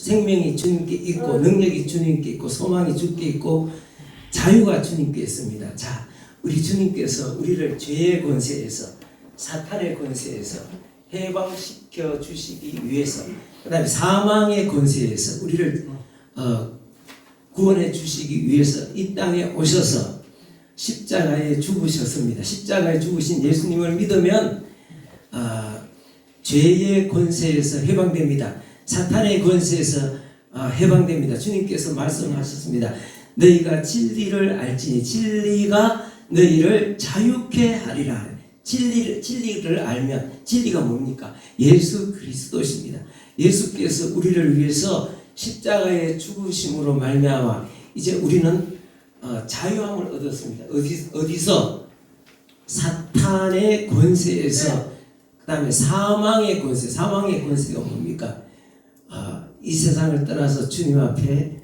생명이 주님께 있고 능력이 주님께 있고 소망이 주님께 있고 자유가 주님께 있습니다. 자, 우리 주님께서 우리를 죄의 권세에서 사탄의 권세에서 해방시켜 주시기 위해서 그 다음에 사망의 권세에서 우리를 구원해 주시기 위해서 이 땅에 오셔서 십자가에 죽으셨습니다. 십자가에 죽으신 예수님을 믿으면 죄의 권세에서 해방됩니다. 사탄의 권세에서 해방됩니다. 주님께서 말씀하셨습니다. 너희가 진리를 알지니 진리가 너희를 자유케 하리라. 진리를 알면 진리가 뭡니까? 예수 그리스도십니다. 예수께서 우리를 위해서 십자가에 죽으심으로 말미암아 이제 우리는 자유함을 얻었습니다. 어디서? 사탄의 권세에서 그 다음에 사망의 권세. 사망의 권세가 뭡니까? 이 세상을 떠나서 주님 앞에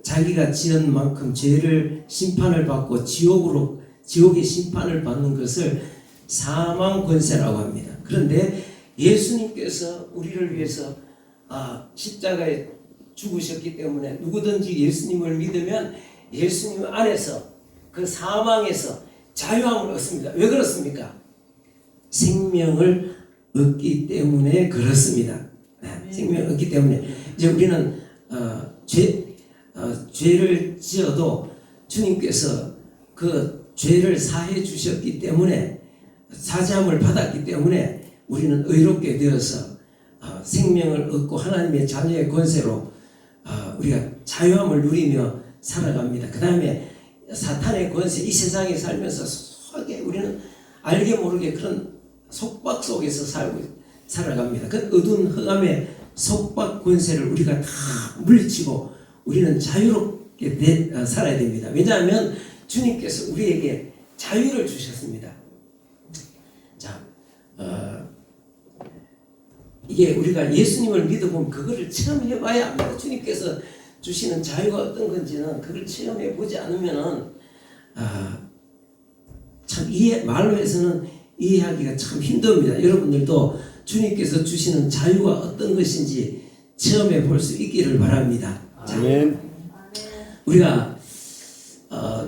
자기가 지은 만큼 죄를 심판을 받고 지옥의 심판을 받는 것을 사망 권세라고 합니다. 그런데 예수님께서 우리를 위해서 십자가에 죽으셨기 때문에 누구든지 예수님을 믿으면 예수님 안에서 그 사망에서 자유함을 얻습니다. 왜 그렇습니까? 생명을 얻기 때문에 그렇습니다. 생명을 얻기 때문에 이제 우리는 죄를 지어도 주님께서 그 죄를 사해 주셨기 때문에 사죄함을 받았기 때문에 우리는 의롭게 되어서 생명을 얻고 하나님의 자녀의 권세로 우리가 자유함을 누리며 살아갑니다. 그 다음에 사탄의 권세, 이 세상에 살면서 소하게 우리는 알게 모르게 그런 속박 속에서 살아갑니다. 그 어두운 흑암의 속박 권세를 우리가 다 물리치고 우리는 자유롭게 살아야 됩니다. 왜냐하면 주님께서 우리에게 자유를 주셨습니다. 자, 이게 우리가 예수님을 믿어보면 그거를 체험해봐야 합니다. 주님께서 주시는 자유가 어떤 건지는 그걸 체험해보지 않으면은 참 말로 해서는 이해하기가 참 힘듭니다. 여러분들도 주님께서 주시는 자유가 어떤 것인지 체험해 볼 수 있기를 바랍니다. 아멘. 우리가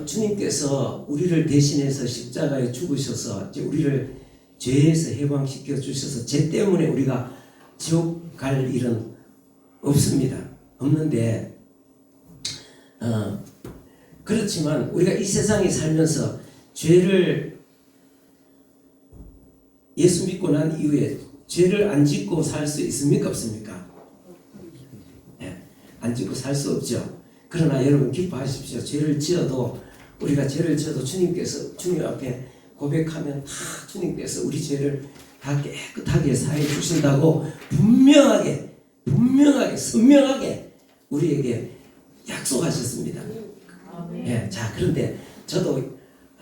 주님께서 우리를 대신해서 십자가에 죽으셔서 이제 우리를 죄에서 해방시켜 주셔서 죄 때문에 우리가 지옥 갈 일은 없습니다. 없는데 그렇지만 우리가 이 세상에 살면서 죄를 예수 믿고 난 이후에 죄를 안 짓고 살 수 있습니까? 없습니까? 네, 안 짓고 살 수 없죠. 그러나 여러분 기뻐하십시오. 죄를 지어도 우리가 죄를 지어도 주님께서 주님 앞에 고백하면 다 주님께서 우리 죄를 다 깨끗하게 사해 주신다고 분명하게 선명하게 우리에게 약속하셨습니다. 예, 자, 그런데 저도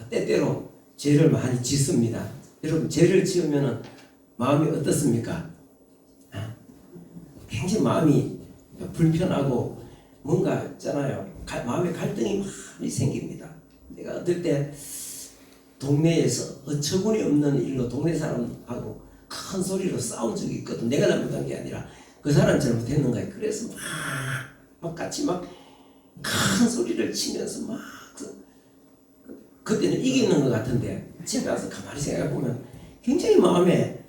때때로 죄를 많이 짓습니다. 여러분 죄를 지으면 마음이 어떻습니까? 굉장히 마음이 불편하고 뭔가 있잖아요. 마음에 갈등이 많이 생깁니다. 내가 어떨 때 동네에서 어처구니 없는 일로 동네 사람하고 큰 소리로 싸운 적이 있거든. 내가 잘못한 게 아니라 그 사람 잘못했는 거야. 그래서 막 같이 막 큰 소리를 치면서 막 그때는 이기는 것 같은데 집에 와서 가만히 생각해 보면 굉장히 마음에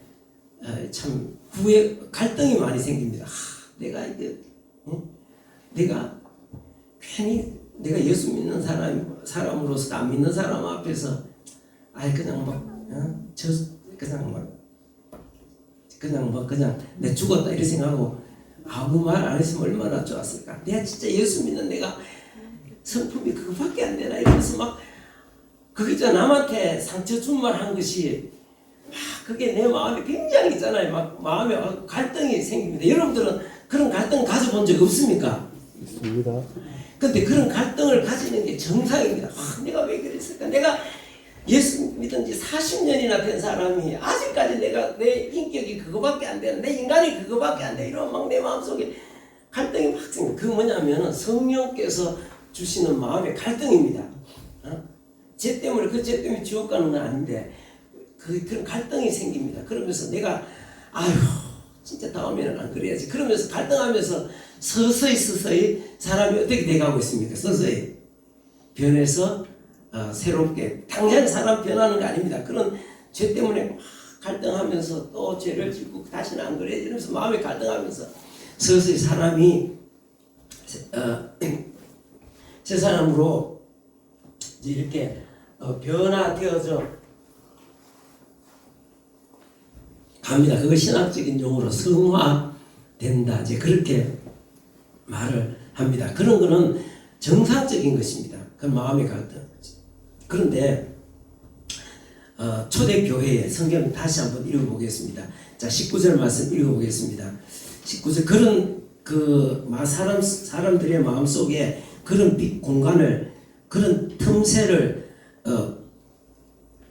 참 갈등이 많이 생깁니다. 내가 이게 내가 괜히 내가 예수 믿는 사람으로서 안 믿는 사람 앞에서 그냥 내 죽었다 이렇게 생각하고 아무 말 안 했으면 얼마나 좋았을까. 내가 진짜 예수 믿는 내가 성품이 그거밖에 안 되나 이러면서 막 그게 남한테 상처 준 말 한 것이 그게 내 마음에 굉장히 있잖아요. 막 마음에 갈등이 생깁니다. 여러분들은 그런 갈등 가져본 적 없습니까? 있습니다. 근데 그런 갈등을 가지는 게 정상입니다. 내가 왜 그랬을까? 내가 예수 믿은 지 40년이나 된 사람이 아직까지 내 인격이 그거밖에 안 되는, 내 인간이 그거밖에 안 돼. 이런 막 내 마음속에 갈등이 막 생깁니다. 그 뭐냐면은 성령께서 주시는 마음의 갈등입니다. 죄 때문에 그 죄 때문에 지옥 가는 건 아닌데 그런 갈등이 생깁니다. 그러면서 내가 진짜 다음에는 안 그래야지. 그러면서 갈등하면서 서서히 사람이 어떻게 돼가고 있습니까? 서서히 변해서 새롭게. 당장 사람 변하는 거 아닙니다. 그런 죄 때문에 막 갈등하면서 또 죄를 짓고 다시는 안 그래야지 이러면서 마음이 갈등하면서 서서히 사람이 새 사람으로 이렇게 변화되어져 갑니다. 그거 신학적인 용어로 성화된다. 이제 그렇게 말을 합니다. 그런 거는 정상적인 것입니다. 그건 마음의 갈등. 그런데 초대교회의 성경 다시 한번 읽어보겠습니다. 자, 19절 말씀 읽어보겠습니다. 19절 그런 사람들의 마음 속에 그런 공간을 그런 틈새를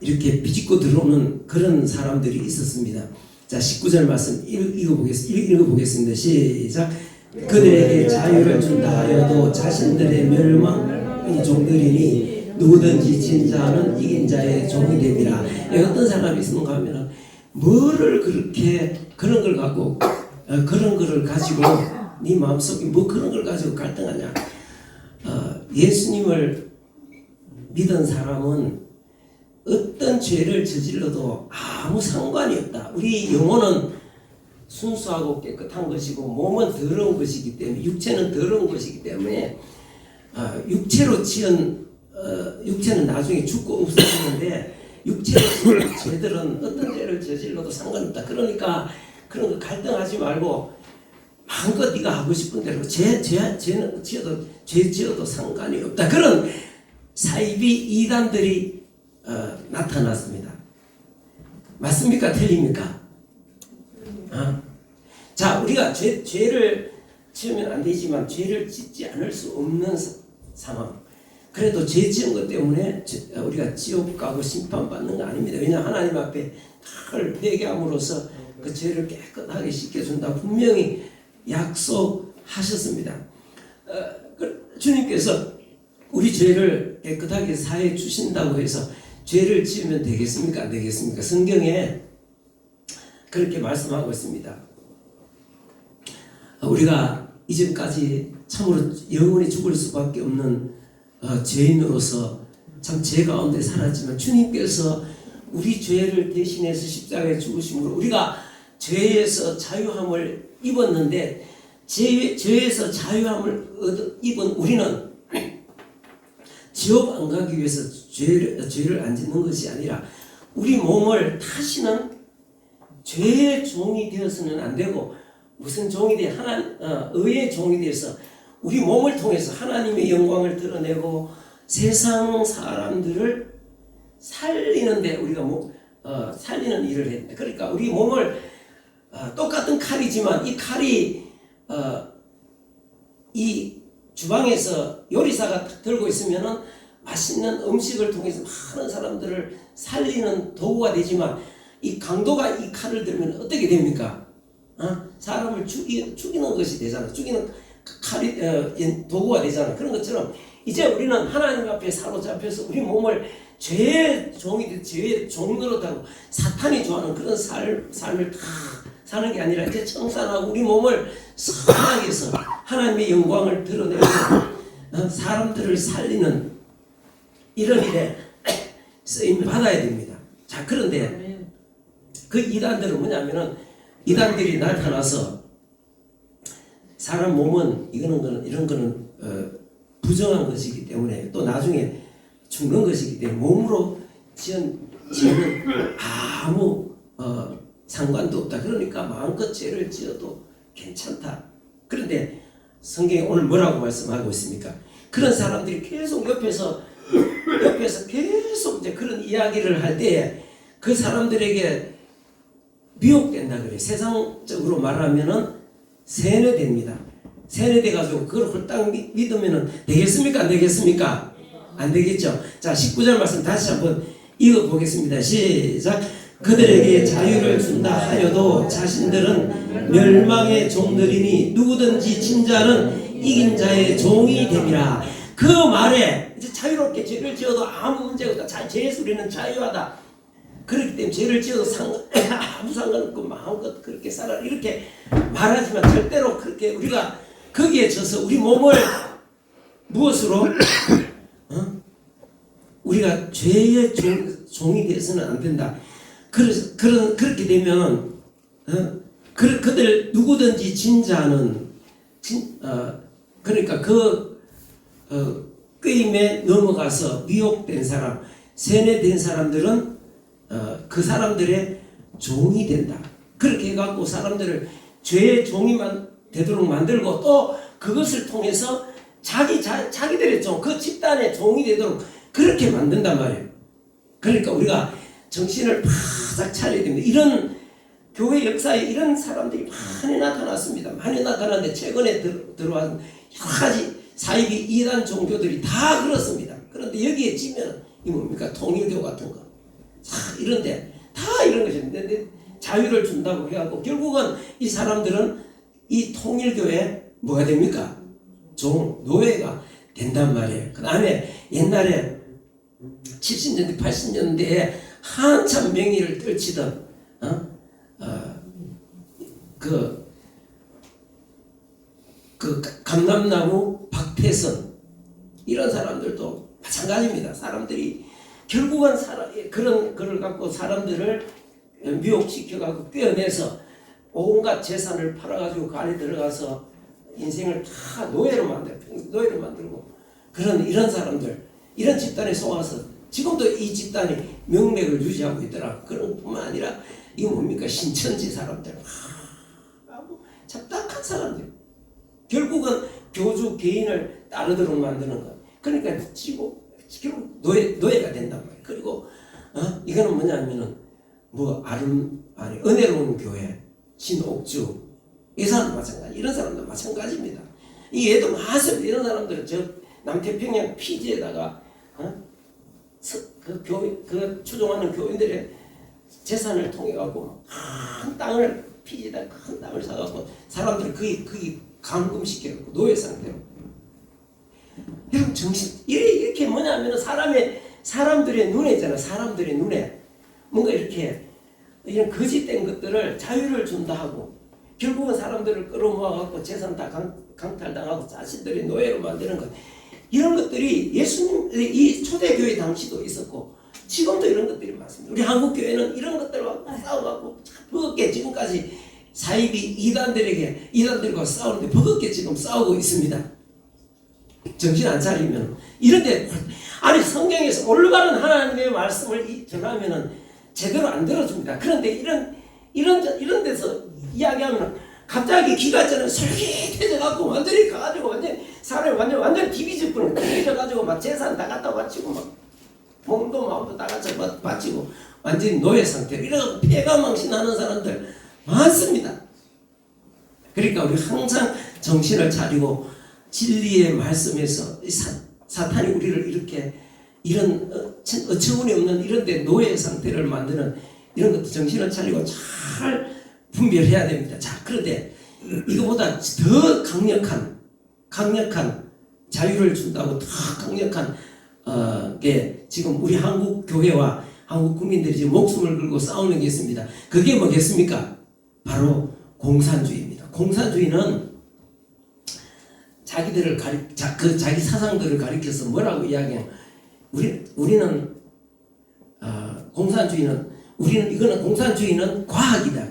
이렇게 비집고 들어오는 그런 사람들이 있었습니다. 자, 19절 말씀 읽어보겠습니다. 시작. 그들에게 자유를 준다 하여도 자신들의 멸망의 종들이니 누구든지 진 자는 이긴 자의 종이 됨이라. 어떤 사람이 있는가 하면 뭐를 그렇게 그런 걸 갖고 그런 거를 가지고 네 마음속에 뭐 그런 걸 가지고 갈등하냐. 예수님을 믿은 사람은 어떤 죄를 저질러도 아무 상관이 없다. 우리 영혼은 순수하고 깨끗한 것이고 몸은 더러운 것이기 때문에 육체는 더러운 것이기 때문에 육체로 지은 육체는 나중에 죽고 없어지는데 육체로 지은 죄들은 어떤 죄를 저질러도 상관없다. 그러니까 그런 거 갈등하지 말고 마음껏 네가 하고 싶은 대로 죄는 지어도 죄 지어도 상관이 없다. 그런 사이비 이단들이 나타났습니다. 맞습니까? 틀립니까? 자, 우리가 죄를 지으면 안 되지만 죄를 짓지 않을 수 없는 상황. 그래도 죄 지은 것 때문에 우리가 지옥 가고 심판받는 거 아닙니다. 왜냐하면 하나님 앞에 다 회개함으로써 그 죄를 깨끗하게 씻겨준다. 분명히 약속하셨습니다. 주님께서 우리 죄를 깨끗하게 사해 주신다고 해서 죄를 지으면 되겠습니까? 안 되겠습니까? 성경에 그렇게 말씀하고 있습니다. 우리가 이전까지 참으로 영원히 죽을 수밖에 없는 죄인으로서 참 죄 가운데 살았지만 주님께서 우리 죄를 대신해서 십자가에 죽으심으로 우리가 죄에서 자유함을 입었는데 죄에서 자유함을 입은 우리는 지옥 안 가기 위해서 죄를 안 짓는 것이 아니라 우리 몸을 다시는 죄의 종이 되어서는 안 되고 무슨 종이 돼? 의의 종이 되어서 우리 몸을 통해서 하나님의 영광을 드러내고 세상 사람들을 살리는데 우리가 살리는 일을 해야 된다. 그러니까 우리 몸을 똑같은 칼이지만 이 칼이 이 주방에서 요리사가 들고 있으면은 맛있는 음식을 통해서 많은 사람들을 살리는 도구가 되지만 이 강도가 이 칼을 들면 어떻게 됩니까? 사람을 죽이는 것이 되잖아. 죽이는 칼이 도구가 되잖아. 그런 것처럼 이제 우리는 하나님 앞에 사로잡혀서 우리 몸을 죄의 종이 죄의 종노릇하고 사탄이 좋아하는 그런 삶을 다 사는 게 아니라 이제 청산하고 우리 몸을 선하게 해서 하나님의 영광을 드러내고 사람들을 살리는 이런 일에 쓰임을 받아야 됩니다. 자, 그런데 그 이단들은 뭐냐면은 이단들이 나타나서 사람 몸은 이런 거는 부정한 것이기 때문에 또 나중에 죽는 것이기 때문에 몸으로 지은 죄는 아무 상관도 없다. 그러니까 마음껏 죄를 지어도 괜찮다. 그런데 성경이 오늘 뭐라고 말씀하고 있습니까? 그런 사람들이 계속 옆에서 계속 이제 그런 이야기를 할 때에 그 사람들에게 미혹된다 그래. 세상적으로 말하면은 세뇌됩니다. 세뇌돼가지고 그걸 홀딱 믿으면은 되겠습니까? 안 되겠습니까? 안 되겠죠. 자, 19절 말씀 다시 한번 읽어보겠습니다. 시작. 그들에게 자유를 준다 하여도 자신들은 멸망의 종들이니 누구든지 진 자는 이긴 자의 종이 됨이라. 그 말에 이제 자유롭게 죄를 지어도 아무 문제가 없다. 죄에서 우리는 자유하다. 그렇기 때문에 죄를 지어도 아무 상관없고 마음껏 그렇게 살아 이렇게 말하지만 절대로 그렇게 우리가 거기에 져서 우리 몸을 무엇으로 우리가 죄의 종이 되어서는 안 된다. 그렇게 되면 그들 누구든지 진자는 그러니까 꾀임에 넘어가서 미혹된 사람, 세뇌된 사람들은 그 사람들의 종이 된다. 그렇게 해갖고 사람들을 죄의 종이만 되도록 만들고 또 그것을 통해서 자기들의 종, 그 집단의 종이 되도록 그렇게 만든단 말이에요. 그러니까 우리가 정신을 바짝 차려야 됩니다. 이런 교회 역사에 이런 사람들이 많이 나타났습니다. 많이 나타났는데 최근에 들어온 여러 가지 사이비 이단 종교들이 다 그렇습니다. 그런데 여기에 지면 이 뭡니까? 통일교 같은 거. 이런데 다 이런 것인데 자유를 준다고 해갖고 결국은 이 사람들은 이 통일교에 뭐가 됩니까? 노예가 된단 말이에요. 그 다음에 옛날에 70년대 80년대에 한참 명의를 떨치던 감람나무 박태선 이런 사람들도 마찬가지입니다. 사람들이 결국은 그런 거를 갖고 사람들을 미혹시켜갖고 꿰어내서 온갖 재산을 팔아가지고 그 안에 들어가서 인생을 다 노예로 만들고 이런 사람들 이런 집단에 속아서 지금도 이 집단이 명맥을 유지하고 있더라. 그런 뿐만 아니라 이거 뭡니까? 신천지 사람들 참 딱한 사람들 결국은 교주 개인을 따르도록 만드는 것. 그러니까 결국 노예가 된단 말이에요. 그리고 이거는 뭐냐면은 은혜로운 교회 신옥주 이 사람도 마찬가지. 이런 사람도 마찬가지입니다. 이 얘도 많습니다. 이런 사람들은 저 남태평양 피지에다가 그 추종하는 교인들의 재산을 통해 갖고 큰 땅을 피지에다 큰 땅을 사갖고 사람들을 거기 감금시켜갖고 노예 상태로. 여러분 이렇게 뭐냐면은 사람들의 눈에 있잖아. 사람들의 눈에 뭔가 이렇게 이런 거짓된 것들을 자유를 준다 하고 결국은 사람들을 끌어모아갖고 재산 다 강탈당하고 자신들의 노예로 만드는 것. 이런 것들이 예수님 이 초대교회 당시도 있었고 지금도 이런 것들이 많습니다. 우리 한국교회는 이런 것들과 싸워갖고 버겁게 지금까지 사이비 이단들과 싸우는데 버겁게 지금 싸우고 있습니다. 정신 안 차리면 이런데 성경에서 올바른 하나님의 말씀을 전하면은 제대로 안 들어줍니다. 그런데 이런 데서 이야기하면 갑자기 기가전을 솔깃해져갖고 완전히 가가지고 사람이 완전 디비집분을 뒤져가지고 막 재산 다 갖다 바치고 막 몸도 마음도 다 갖다 바치고 완전히 노예 상태로 이래서 폐가망신하는 사람들 많습니다. 그러니까 우리 항상 정신을 차리고 진리의 말씀에서 사탄이 우리를 이렇게 이런 어처구니 없는 이런 데 노예 상태를 만드는 이런 것도 정신을 차리고 잘 분별해야 됩니다. 자, 그런데 이거보다 더 강력한 자유를 준다고 더 강력한 게 지금 우리 한국 교회와 한국 국민들이 지금 목숨을 걸고 싸우는 게 있습니다. 그게 뭐겠습니까? 바로 공산주의입니다. 공산주의는 자기 사상들을 가리켜서 뭐라고 이야기해요? 우리는 공산주의는 과학이다.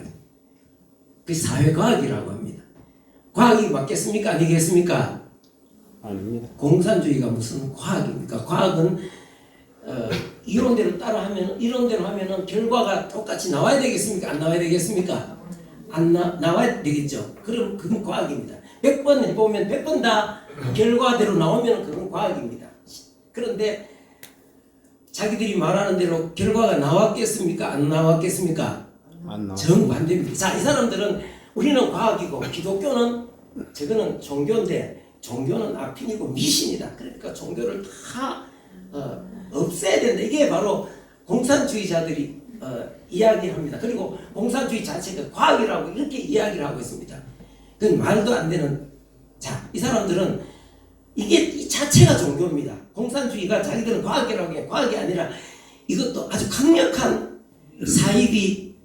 그 사회과학이라고 합니다. 과학이 맞겠습니까? 아니겠습니까? 아닙니다. 공산주의가 무슨 과학입니까? 과학은 이론대로 하면은 결과가 똑같이 나와야 되겠습니까? 안 나와야 되겠습니까? 나와야 되겠죠. 그럼 그건 과학입니다. 100번 해보면 100번 다 결과대로 나오면 그건 과학입니다. 그런데 자기들이 말하는 대로 결과가 나왔겠습니까? 안 나왔겠습니까? 정반대입니다. 자, 이 사람들은 우리는 과학이고 기독교는 저거는 종교인데 종교는 악핀이고 미신이다. 그러니까 종교를 다 없애야 된다. 이게 바로 공산주의자들이 이야기합니다. 그리고 공산주의 자체가 과학이라고 이렇게 이야기를 하고 있습니다. 그건 말도 안 되는. 자, 이 사람들은 이 자체가 종교입니다. 공산주의가 자기들은 과학이라고 해. 과학이 아니라 이것도 아주 강력한 사이비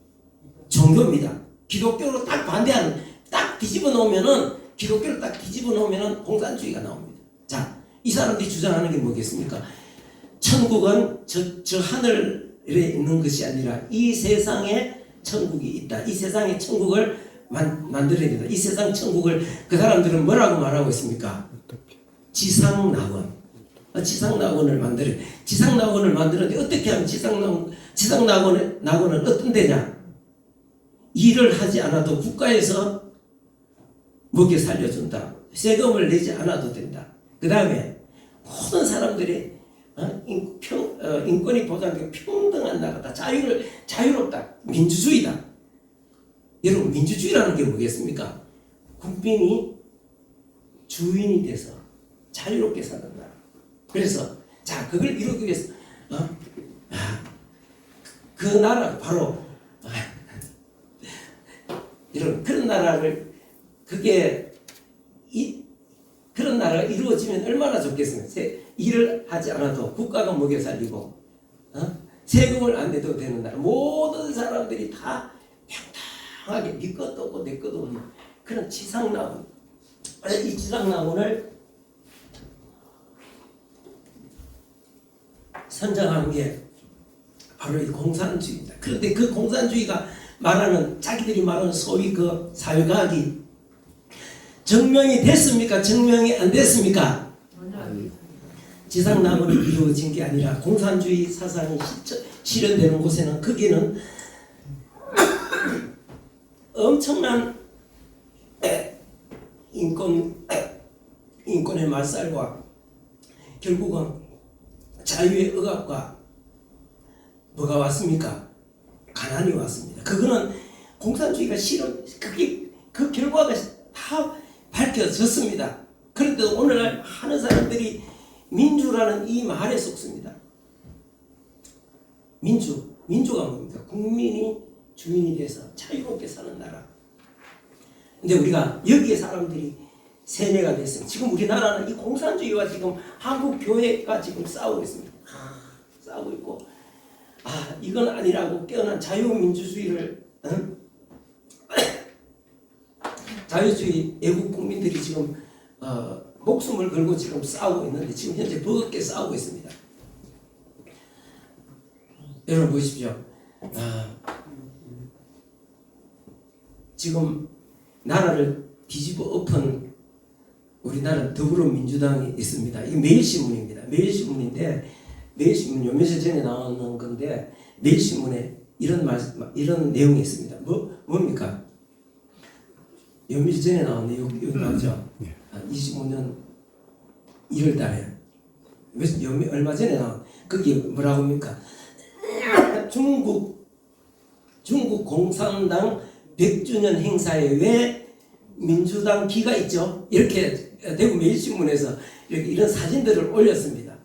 종교입니다. 기독교로 딱 반대하는, 딱 뒤집어 놓으면은, 기독교를 딱 뒤집어 놓으면은 공산주의가 나옵니다. 자, 이 사람들이 주장하는 게 뭐겠습니까? 천국은 저 하늘에 있는 것이 아니라 이 세상에 천국이 있다. 이 세상에 천국을 만들어야 된다. 이 세상 천국을 그 사람들은 뭐라고 말하고 있습니까? 지상낙원. 지상낙원을 만들어요. 지상낙원을 만드는데 어떻게 하면 지상낙원은 어떤 데냐? 일을 하지 않아도 국가에서 먹여 살려준다. 세금을 내지 않아도 된다. 그 다음에 모든 사람들이 인권이 보장되고 평등한 나라다. 자유롭다. 민주주의다. 여러분, 민주주의라는 게 뭐겠습니까? 국민이 주인이 돼서 자유롭게 사는 나라. 그래서 자, 그걸 이루기 위해서 그 나라가 바로 이런 그런 나라를 그런 나라가 이루어지면 얼마나 좋겠습니까? 일을 하지 않아도 국가가 먹여 살리고 세금을 안 내도 되는 나라. 모든 사람들이 다 평등하게 네 것도 없고 내 것도 없는 그런 지상낙원. 이 지상낙원을 선정한 게 바로 이 공산주의입니다. 그런데 그 공산주의가 자기들이 말하는 소위 그 사회과학이 증명이 됐습니까? 증명이 안 됐습니까? 지상낙원이 이루어진 게 아니라 공산주의 사상이 실현되는 곳에는 거기는 엄청난 인권의 말살과 결국은 자유의 억압과 뭐가 왔습니까? 가난이 왔습니다. 그거는 공산주의가 그 결과가 다 밝혀졌습니다. 그런데 오늘날 하는 사람들이 민주라는 이 말에 속습니다. 민주가 뭡니까? 국민이 주인이 돼서 자유롭게 사는 나라. 근데 우리가 여기에 사람들이 세뇌가 됐습니다. 지금 우리나라는 이 공산주의와 지금 한국 교회가 지금 싸우고 있습니다. 싸우고 있고, 이건 아니라고 깨어난 자유민주주의를 자유주의 애국 국민들이 지금 목숨을 걸고 지금 싸우고 있는데 지금 현재 버겁게 싸우고 있습니다. 여러분 보십시오. 지금 나라를 뒤집어 엎은 우리나라 더불어민주당이 있습니다. 이게 매일신문입니다. 매일신문인데 매일신문 요 며칠 전에 나오는 건데 매일신문에 이런 내용이 있습니다. 뭡니까? 요 며칠 전에 나온 내용 여기 나오죠. 25년 1월 달에 얼마 전에 나온 거기 뭐라고 합니까? 중국 공산당 100주년 행사에 왜 민주당 기가 있죠? 이렇게 대구 매일신문에서 이런 사진들을 올렸습니다.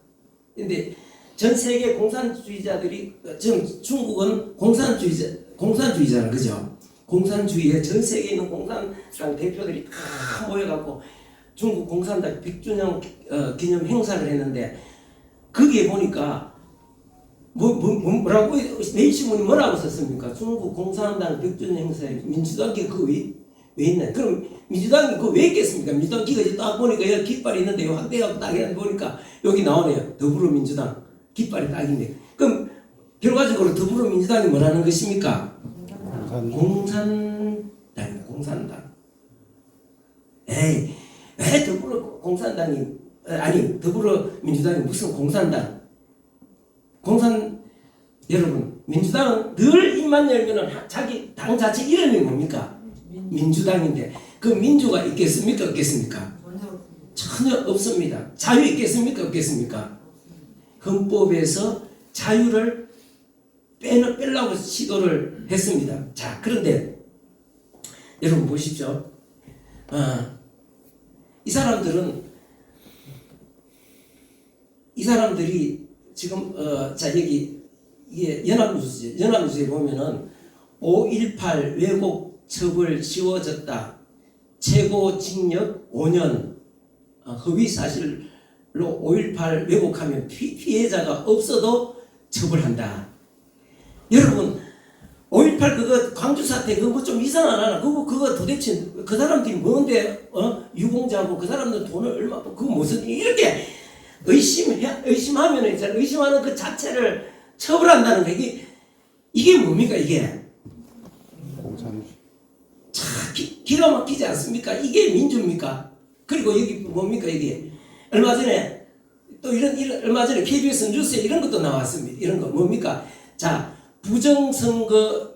그런데 전 세계 공산주의자들이 지금 중국은 공산주의자는 그죠? 공산주의에 전 세계에 있는 공산당 대표들이 다 모여갖고 중국 공산당 100주년 기념 행사를 했는데 거기에 보니까 뭐라고 매일신문이 뭐라고 썼습니까? 중국 공산당 100주년 행사에 민주당이 왜 있나? 그럼 민주당이 왜 있겠습니까? 민주당 기가 이제 딱 보니까 여기 깃발이 있는데 확대하고 딱 보니까 여기 나오네요. 더불어민주당 깃발이 딱 있네. 그럼 결과적으로 더불어민주당이 뭐라는 것입니까? 공산당입니다. 공산당. 왜 더불어민주당이 무슨 공산당? 여러분, 민주당은 늘 입만 열면은 자기 당 자체 이름이 뭡니까? 민주당인데 그 민주가 있겠습니까? 없겠습니까? 전혀 없습니다. 자유 있겠습니까? 없겠습니까? 헌법에서 자유를 빼려고 시도를 했습니다. 자, 그런데 여러분 보십시오. 이 사람들이 지금 여기 이게 연합뉴스에 보면은 5.18 왜곡 처벌 쉬워졌다. 최고 징역 5년. 허위 사실로 5.18 왜곡하면 피해자가 없어도 처벌한다. 여러분, 5.18 그거 광주 사태 그거 좀 이상하나? 그거 도대체 그 사람들이 뭔데 유공자고 그 사람들 돈을 얼마 그거 무슨 이렇게 의심하면 이제 의심하는 그 자체를 처벌한다는 거 이게 뭡니까 이게? 자 기가 막히지 않습니까? 이게 민주입니까? 그리고 여기 뭡니까 이게? 얼마 전에 또 이런 얼마 전에 KBS 뉴스에 이런 것도 나왔습니다. 이런 거 뭡니까? 자 부정선거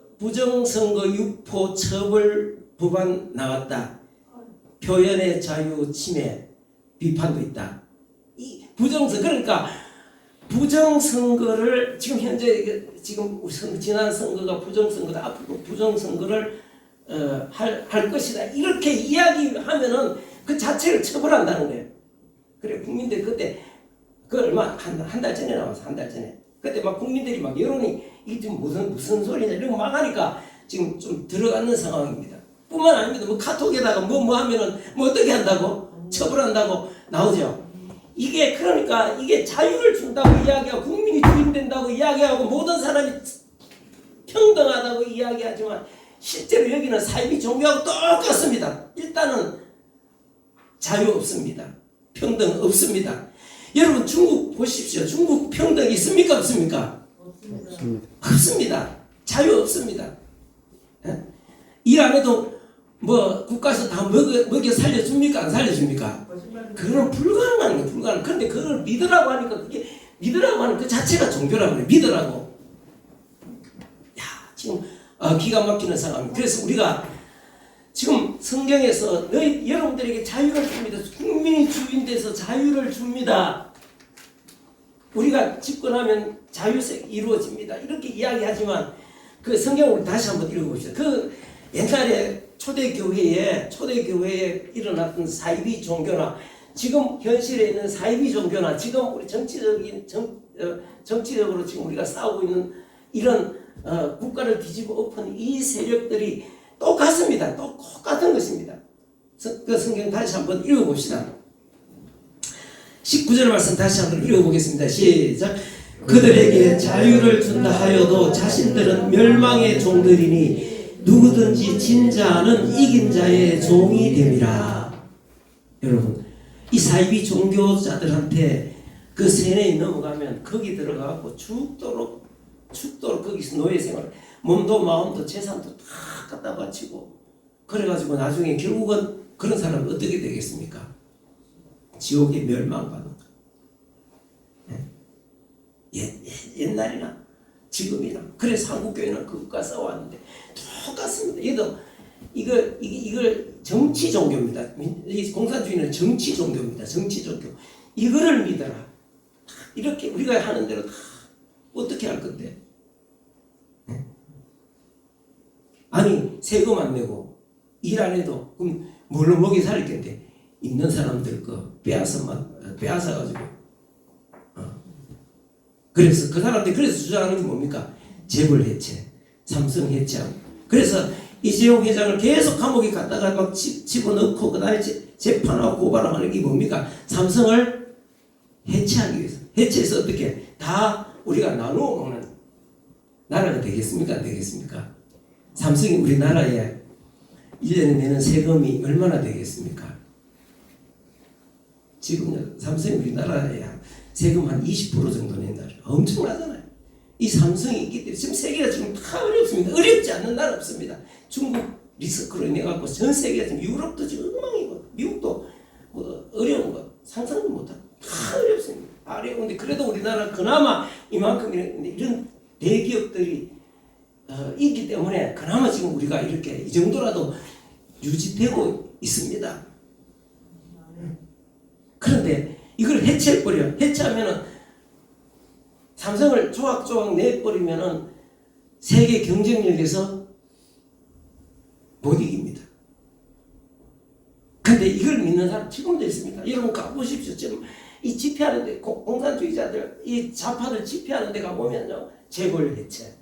유포 처벌 법안 나왔다. 표현의 자유 침해 비판도 있다. 이 그러니까 부정선거를 지금 현재 지금 지난 선거가 부정선거다. 앞으로 부정선거를 할 것이다. 이렇게 이야기하면은 그 자체를 처벌한다는 거예요. 그래 국민들 그때 그 얼마 한 달 전에 나와서 한 달 전에 그때 막 국민들이 막 여론이 이게 지금 무슨 소리냐 이러고 막 하니까 지금 좀 들어가는 상황입니다. 뿐만 아닙니다. 뭐 카톡에다가 뭐 하면은 뭐 어떻게 한다고 처벌한다고 나오죠. 이게 그러니까 이게 자유를 준다고 이야기하고 국민이 주인된다고 이야기하고 모든 사람이 평등하다고 이야기하지만 실제로 여기는 사이비 종교하고 똑같습니다. 일단은 자유 없습니다. 평등 없습니다. 여러분 중국 보십시오. 중국 평등 있습니까 없습니까? 없습니다. 자유 없습니다. 일 안 해도 뭐 국가에서 다 먹여 살려줍니까 안 살려줍니까? 그거는 불가능한 거예요. 불가능. 그런데 그걸 믿으라고 하니까 그게 믿으라고 하는 그 자체가 종교라고 해요. 믿으라고. 야 지금 기가 막히는 상황입니다. 그래서 우리가 지금 성경에서 여러분들에게 자유를 줍니다. 국민이 주인돼서 자유를 줍니다. 우리가 집권하면 자유색이 이루어집니다. 이렇게 이야기하지만 그 성경을 다시 한번 읽어봅시다. 그 옛날에 초대교회에 일어났던 사이비 종교나 지금 현실에 있는 사이비 종교나 지금 우리 정치적으로 지금 우리가 싸우고 있는 이런 국가를 뒤집어 엎은 이 세력들이 똑같습니다. 똑같은 것입니다. 그 성경 다시 한번 읽어봅시다. 19절 말씀 다시 한번 읽어보겠습니다. 시작. 그들에게 자유를 준다 하여도 자신들은 멸망의 종들이니 누구든지 진 자는 이긴 자의 종이 됨이라. 여러분 이 사이비 종교자들한테 그 세뇌에 넘어가면 거기 들어가고 죽도록 거기서 노예생활 몸도 마음도 재산도 다 갖다 바치고 그래가지고 나중에 결국은 그런 사람은 어떻게 되겠습니까? 지옥에 멸망받는 거. 옛날이나 지금이나 그래서 한국교회는 그것과 싸워왔는데 똑같습니다. 얘도 이걸 정치 종교입니다. 이 공산주의는 정치 종교입니다. 정치 종교. 이거를 믿어라. 이렇게 우리가 하는 대로 다 어떻게 할 건데? 아니 세금 안 내고 일 안 해도 그럼 뭘로 먹이 살 건데 있는 사람들 거 빼앗아가지고 그래서 그 사람들이 그래서 주장하는 게 뭡니까? 재벌 해체, 삼성 해체하고 그래서 이재용 회장을 계속 감옥에 갔다가 막 집어넣고 그다음에 재판하고 고발하는 게 뭡니까? 삼성을 해체하기 위해서 해체해서 어떻게 다 우리가 나누어 먹는 나라가 되겠습니까? 안 되겠습니까? 삼성이 우리나라에 1년에 내는 세금이 얼마나 되겠습니까? 지금 삼성이 우리나라에 세금 한 20% 정도 낸다. 엄청나잖아요. 이 삼성이 있기 때문에 지금 세계가 지금 다 어렵습니다. 어렵지 않는 나라 없습니다. 중국 리스크로 인해 갖고 전 세계가 지금 유럽도 지금 엉망이고 미국도 뭐 어려운 거 상상도 못하고 다 어렵습니다. 다 어려운데 그래도 우리나라 그나마 이만큼 이런 대기업들이 있기 때문에 그나마 지금 우리가 이렇게 이 정도라도 유지되고 있습니다. 그런데 이걸 해체해버려. 해체하면은 삼성을 조각조각 내버리면은 세계 경쟁력에서 못 이깁니다. 근데 이걸 믿는 사람 지금도 있습니다. 여러분 가보십시오. 지금 이 집회하는데 공산주의자들 이 좌파들 집회하는 데 가보면요 재벌 해체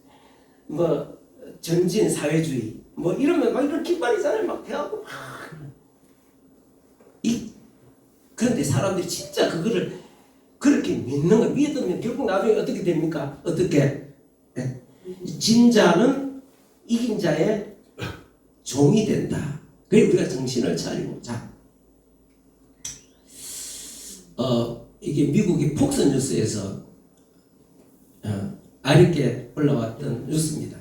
뭐 전진 사회주의 뭐 이러면 막 이런 깃발이잖아요. 막 대하고 그런데 사람들이 진짜 그거를 그렇게 믿는 거 믿으면 결국 나중에 어떻게 됩니까? 어떻게? 진자는 이긴 자의 종이 된다. 그래 우리가 정신을 차리고 자, 이게 미국의 폭스 뉴스에서 아랫게 올라왔던 뉴스입니다.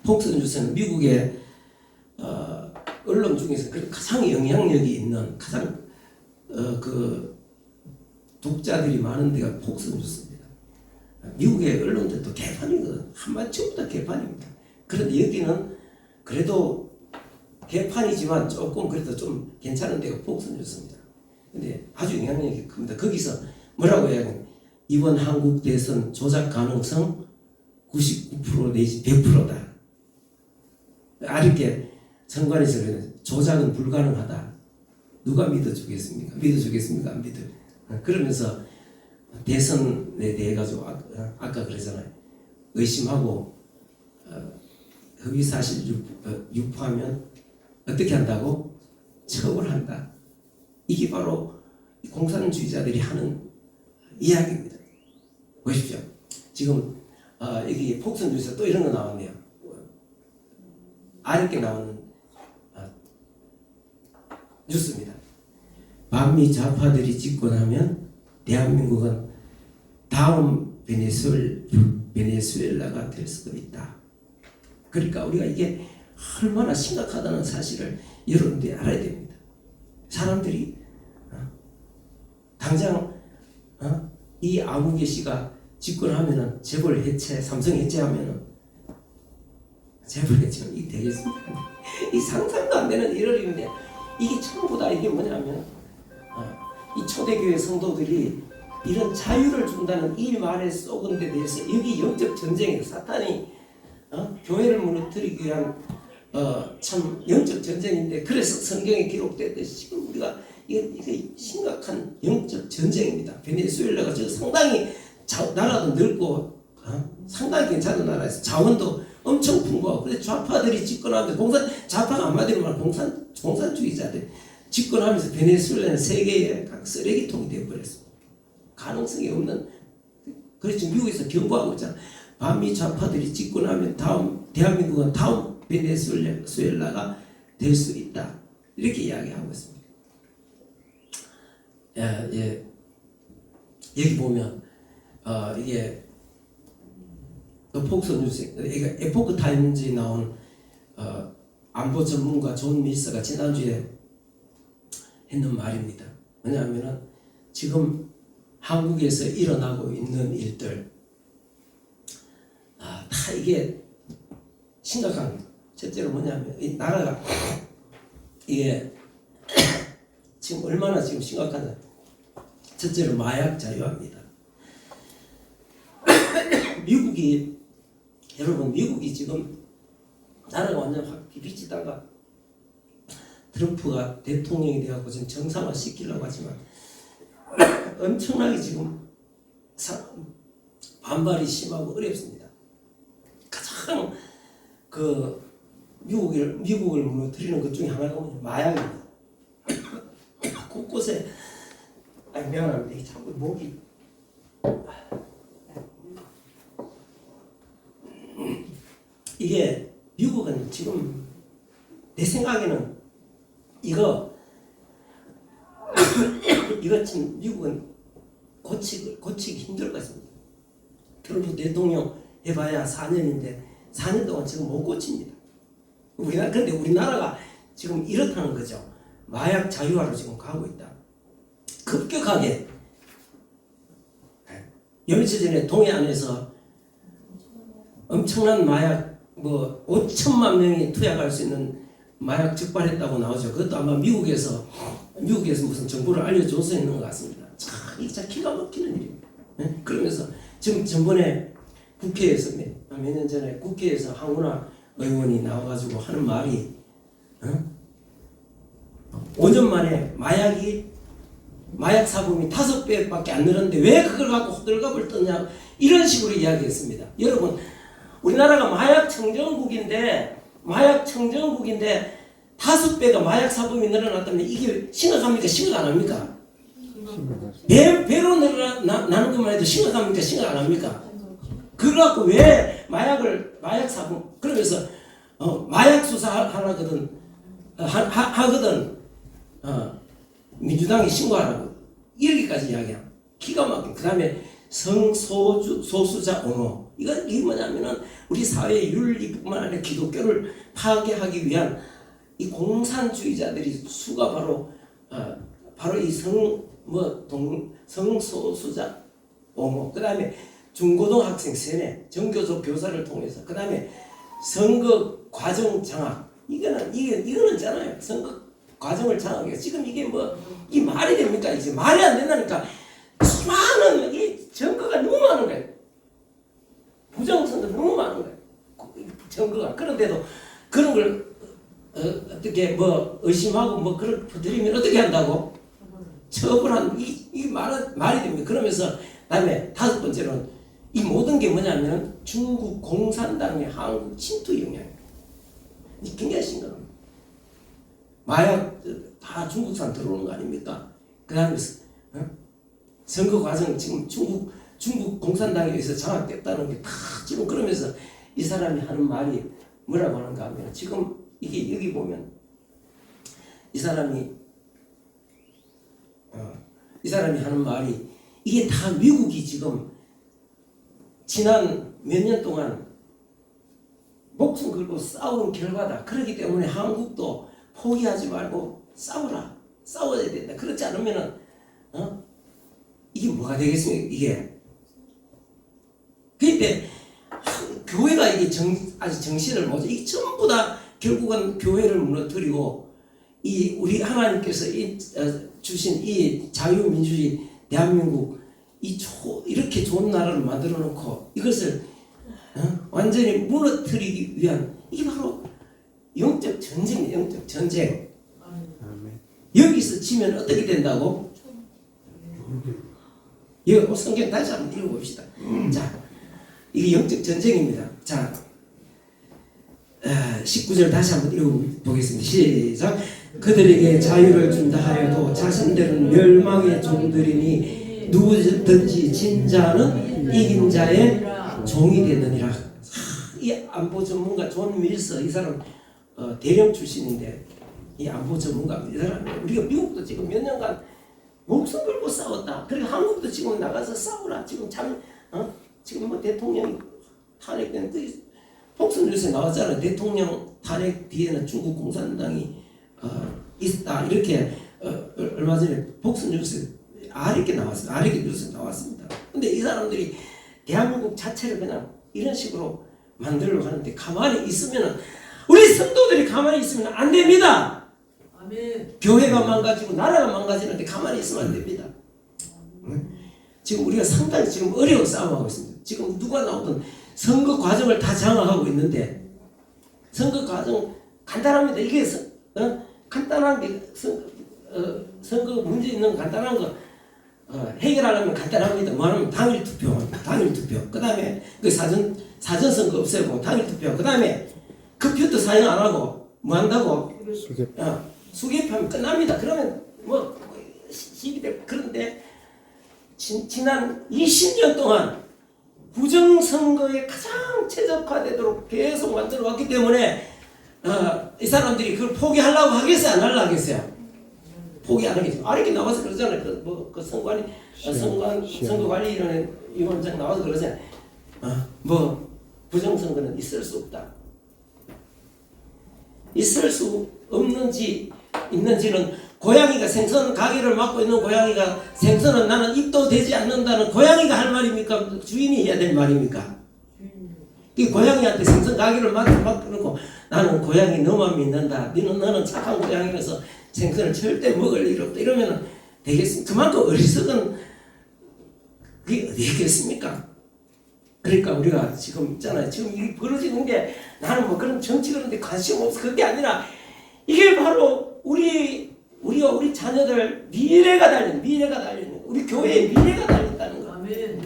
폭스 뉴스는 미국의 언론 중에서 가장 영향력이 있는 가장 그 독자들이 많은 데가 폭스 뉴스입니다. 미국의 언론들도 개판이거든. 한마디 전부 다 개판입니다. 그런데 여기는 그래도 개판이지만 조금 그래도 좀 괜찮은 데가 폭스 뉴스입니다. 근데 아주 영향력이 큽니다. 거기서 뭐라고 해야 하냐? 이번 한국 대선 조작 가능성 99% 내지 100%다. 아랫게 선관위에서 조작은 불가능하다. 누가 믿어주겠습니까? 믿어주겠습니까? 안 믿어. 그러면서 대선에 대해 가지고 아까 그러잖아요. 의심하고 허위사실 유포하면 어떻게 한다고? 처벌한다. 이게 바로 공산주의자들이 하는 이야기입니다. 보십시오. 지금 여기 폭스뉴스에 또 이런 거 나왔네요. 아랫게 나오는 뉴스입니다. 반미 좌파들이 집권하면 대한민국은 다음 베네수엘라가 될 수도 있다. 그러니까 우리가 이게 얼마나 심각하다는 사실을 여러분들이 알아야 됩니다. 사람들이 당장 이 아무개 씨가 집권하면은 재벌 해체, 삼성 해체하면은 재벌 해체는 이 되겠습니까? 이 상상도 안 되는 일월인데 이게 전부 다 이게 뭐냐면 이 초대교회 성도들이 이런 자유를 준다는 이 말에 쏘은 데 대해서 여기 영적 전쟁이다. 사탄이 교회를 무너뜨리기 위한 참 영적 전쟁인데 그래서 성경에 기록됐듯이 지금 우리가 이게 심각한 영적 전쟁입니다. 베네수엘라가 저 상당히 나라도 넓고 상당히 괜찮은 나라에서 자원도 엄청 풍부하고 그래서 좌파들이 집권하면서 좌파가 한마디로 말하면 공산주의자들 집권하면서 베네수엘라는 세계의 각 쓰레기통이 되어버렸습니다. 가능성이 없는. 그래서 미국에서 경고하고 있잖아. 반미 좌파들이 집권하면 대한민국은 다음 베네수엘라가 될 수 있다. 이렇게 이야기하고 있습니다. 예, 여기 보면 이게 폭스 뉴스, 이게 에포크 타임즈에 나온 안보 전문가 존 밀서가 지난주에 했는 말입니다. 왜냐하면 지금 한국에서 일어나고 있는 일들 다 이게 심각한. 첫째로 뭐냐면 이 나라가 이게 지금 얼마나 지금 심각하냐. 첫째로 마약 자유화입니다. 미국이 지금 나라가 완전 확 비비치다가 트럼프가 대통령이 되어서 지금 정상화 시키려고 하지만 엄청나게 지금 반발이 심하고 어렵습니다. 가장 그 미국을 무너뜨리는 것 중에 하나가 뭐냐? 마약입니다. 곳곳에 미안합니다. 이게 자꾸 목이 이게 미국은 지금 내 생각에는 이거 지금 미국은 고치기 힘들 것 같습니다. 트럼프 대통령 해봐야 4년인데 4년 동안 지금 못 고칩니다. 그런데 우리나라가 지금 이렇다는 거죠. 마약 자유화로 지금 가고 있다. 급격하게 며칠 전에 동해안에서 엄청난 마약 5천만 명이 투약할 수 있는 마약 적발했다고 나오죠. 그것도 아마 미국에서 무슨 정보를 알려줘서 있는 것 같습니다. 이게 참 기가 막히는 일입니다. 그러면서 지금 전번에 국회에서 몇 년 전에 국회에서 황운하 의원이 나와가지고 하는 말이 5년 만에 마약 사범이 5배밖에 안 늘었는데 왜 그걸 갖고 호들갑을 떠냐 이런 식으로 이야기했습니다. 여러분 우리나라가 마약 청정국인데 5배가 마약 사범이 늘어났다면 이게 심각합니까? 심각 안 합니까? 배로 늘어나는 것만 해도 심각합니까? 심각 안 합니까? 그걸 갖고 왜 마약 사범 그러면서 마약 수사 하거든. 하거든. 민주당이 신고하라고. 이렇게까지 이야기야. 기가 막힌. 그 다음에 소수자 옹호. 이게 뭐냐면은 우리 사회의 윤리뿐만 아니라 기독교를 파괴하기 위한 이 공산주의자들이 수가 바로 이 성소수자 옹호. 그 다음에 중고등학생 세뇌, 정교조 교사를 통해서. 그 다음에 선거 과정 장악. 이거는 있잖아요. 선거 과정을 장악해. 지금 이게 이 말이 됩니까? 이제 말이 안 된다니까. 수많은 이 증거가 너무 많은 거예요. 부정선거 너무 많은 거예요. 증거가. 그런데도 그런 걸 어떻게 의심하고 그걸 퍼뜨리면 어떻게 한다고? 처벌한 이 말이 됩니다. 그러면서 다음에 5번째로는 이 모든 게 뭐냐면 중국 공산당의 한국 침투 영향입니다. 굉장히 심각합니다. 마약 다 중국산 들어오는 거 아닙니까? 그 다음에 선거 과정 지금 중국 공산당에 의해서 장악됐다는 게 다 지금 그러면서 이 사람이 하는 말이 뭐라고 하는가 하면 지금 이게 여기 보면 이 사람이 하는 말이 이게 다 미국이 지금 지난 몇 년 동안 목숨 걸고 싸운 결과다. 그렇기 때문에 한국도 포기하지 말고 싸워야 된다. 그렇지 않으면은 이게 뭐가 되겠습니까? 이게 그런데 교회가 이게 아직 정신을 못. 이게 전부 다 결국은 교회를 무너뜨리고 우리 하나님께서 주신 이 자유민주주의 대한민국 이렇게 좋은 나라를 만들어 놓고 이것을 완전히 무너뜨리기 위한 이게 바로 영적 전쟁이에요. 영적 전쟁. 여기서 지면 어떻게 된다고? 이거 성경 다시 한번 읽어봅시다. 자, 이게 영적 전쟁입니다. 자, 19절 다시 한번 읽어보겠습니다. 시작. 그들에게 자유를 준다 하여도 자신들은 멸망의 종들이니 누구든지 진 자는 이긴 자의 종이 되느니라. 이 안보 전문가 존 밀서 이 사람 대령 출신인데 이 안보 전문가입니다. 이 사람 우리가 미국도 지금 몇 년간 목숨 걸고 싸웠다. 그리고 한국도 지금 나가서 싸우라. 지금 지금 대통령이 탄핵된 폭스뉴스에 나왔잖아요. 대통령 탄핵 뒤에는 중국 공산당이 있다. 이렇게 얼마 전에 폭스뉴스 아리게 나왔습니다. 아리게 뉴스에 나왔습니다. 근데 이 사람들이 대한민국 자체를 그냥 이런 식으로 만들려고 하는데 가만히 있으면은 우리 성도들이 가만히 있으면 안 됩니다. 아멘. 교회가 망가지고 나라가 망가지는데 가만히 있으면 안 됩니다. 지금 우리가 상당히 지금 어려운 싸움하고 있습니다. 지금 누가 나오든 선거 과정을 다 장악하고 있는데 선거 과정 간단합니다. 이게 간단한 게 선거 문제 있는 간단한 거 해결하려면 간단합니다. 뭐하냐면 당일 투표. 그 다음에 그 사전 선거 없애고 당일 투표. 그 다음에 컴퓨터 사용 안 하고 뭐 한다고? 수개표하면 끝납니다. 그러면 시기대. 그런데 지난 20년 동안 부정선거에 가장 최적화되도록 계속 만들어 왔기 때문에 이 사람들이 그걸 포기하려고 하겠어요? 안 하려고 하겠어요? 포기 안 하겠죠. 이렇게 나와서 그러잖아요. 선거관리위원장 나와서 그러잖아요. 부정선거는 있을 수 없다. 있을 수 있는지는 고양이가 생선 가게를 맡고 있는 고양이가 생선은 나는 입도 되지 않는다는 고양이가 할 말입니까? 주인이 해야 될 말입니까? 이 고양이한테 생선 가게를 맡겨놓고 나는 고양이 너만 믿는다. 너는 착한 고양이라서 생선을 절대 먹을 일 없다. 이러면 되겠습니까? 그만큼 어리석은 그게 어디 있겠습니까? 그러니까 우리가 지금 있잖아요. 지금 이 벌어지는 게 나는 그런 정치 그런 데 관심 없어. 그게 아니라 이게 바로 우리 자녀들 미래가 달리는 우리 교회의 미래가 달린다는 거. 아멘.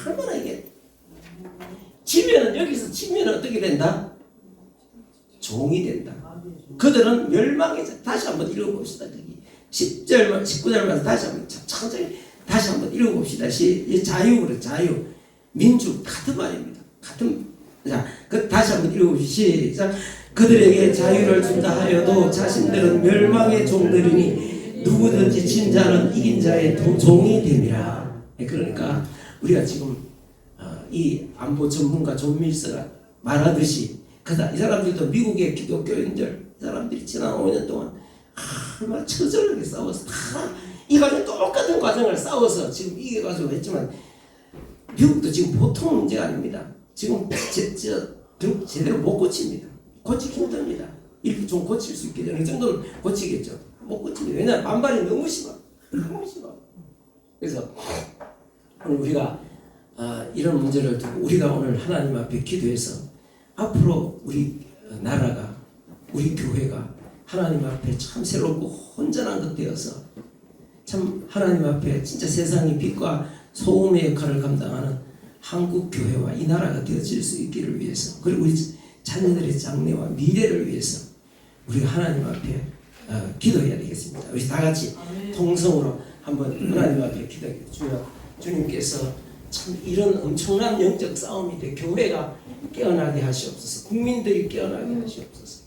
얼마나 이게 여기서 지면은 어떻게 된다? 종이 된다. 그들은 멸망해서 다시 한번 읽어봅시다. 10절, 19절만 다시 한번 천천히 다시 한번 읽어봅시다. 자유. 민주 같은 말입니다. 자, 다시 한번 읽어봅시다. 시작. 그들에게 자유를 준다 하여도 자신들은 멸망의 종들이니 누구든지 진 자는 이긴 자의 종이 됨이라. 그러니까 우리가 지금 이 안보 전문가 존 밀스가 말하듯이 이 사람들도 미국의 기독교인들 이 사람들이 지난 5년 동안 얼마나 처절하게 싸워서 다 이 과정 똑같은 과정을 싸워서 지금 이겨가지고 했지만 미국도 지금 보통 문제가 아닙니다. 지금 제대로 못 고칩니다. 고치기 힘듭니다. 일부 좀 고칠 수 있게 되는 정도는 고치겠죠. 못 고칩니다. 왜냐하면 반발이 너무 심하. 너무 심하. 그래서 오늘 우리가 이런 문제를 두고 우리가 오늘 하나님 앞에 기도해서 앞으로 우리 나라가 우리 교회가 하나님 앞에 참 새롭고 혼전한 것 되어서 참 하나님 앞에 진짜 세상의 빛과 소금의 역할을 감당하는 한국 교회와 이 나라가 되어질 수 있기를 위해서 그리고 우리 자녀들의 장래와 미래를 위해서 우리가 하나님 앞에 기도해야 되겠습니다. 우리 다 같이 통성으로 한번 하나님 앞에 기도해요. 주님께서 참 이런 엄청난 영적 싸움인데 교회가 깨어나게 하시옵소서. 국민들이 깨어나게 하시옵소서.